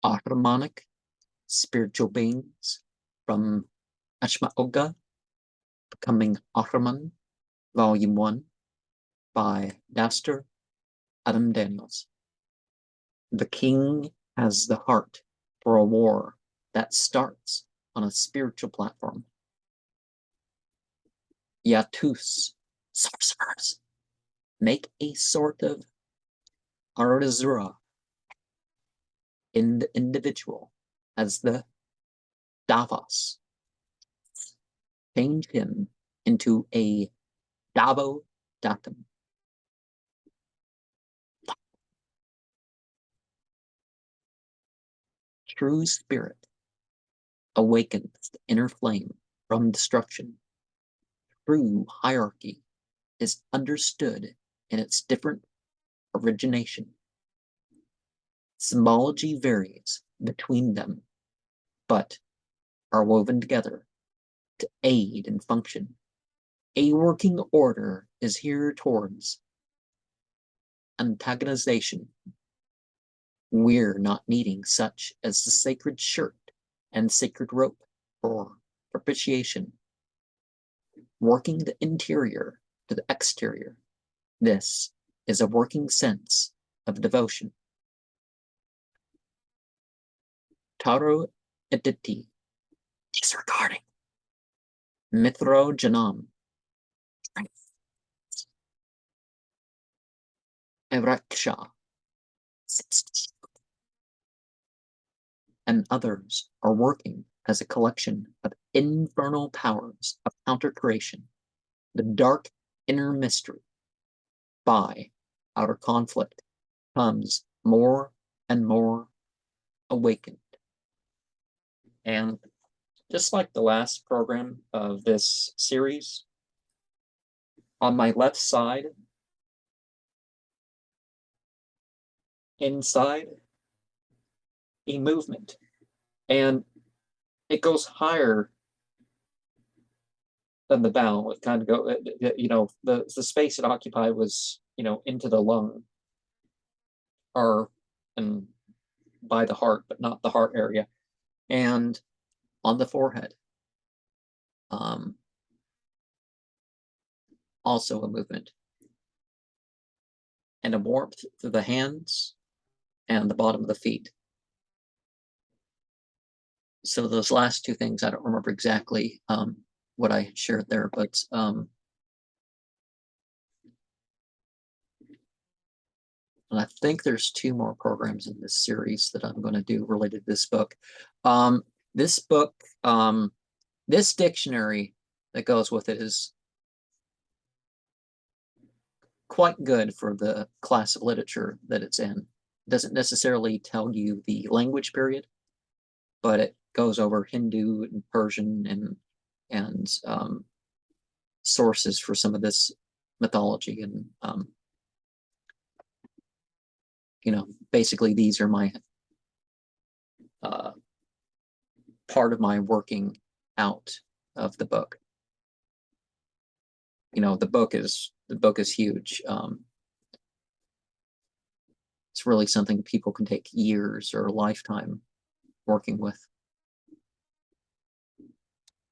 Ahrimanic Spiritual Beings from Ashemaogha, Becoming Ahriman, Volume 1, by Dastur Adam Daniels. The king has the heart for a war that starts on a spiritual platform. Yatus, sorcerers, make a sort of arzura in the individual as the Davos. Change him into a Davo Datum. True spirit awakens the inner flame from destruction. True hierarchy is understood in its different origination. Symbology varies between them, but are woven together to aid and function. A working order is here towards antagonization. We're not needing such as the sacred shirt and sacred rope for propitiation. Working the interior to the exterior, this is a working sense of devotion. Taro editi, disregarding. Mithro janam, Eraksha, and others are working as a collection of infernal powers of counter-creation, the dark inner mystery. By outer conflict comes more and more awakened. And just like the last program of this series, on my left side, inside, a movement, and it goes higher than the bowel. It kind of go, the space it occupied was, into the lung, or and by the heart, but not the heart area, and on the forehead. Also a movement, and a warmth through the hands and the bottom of the feet. So those last two things, I don't remember exactly what I shared there, but and I think there's 2 more programs in this series that I'm going to do related to this book. This book, this dictionary that goes with it is quite good for the class of literature that it's in. It doesn't necessarily tell you the language period, but it goes over Hindu and Persian and sources for some of this mythology, and basically these are my part of my working out of the book. The book is huge. It's really something people can take years or a lifetime working with.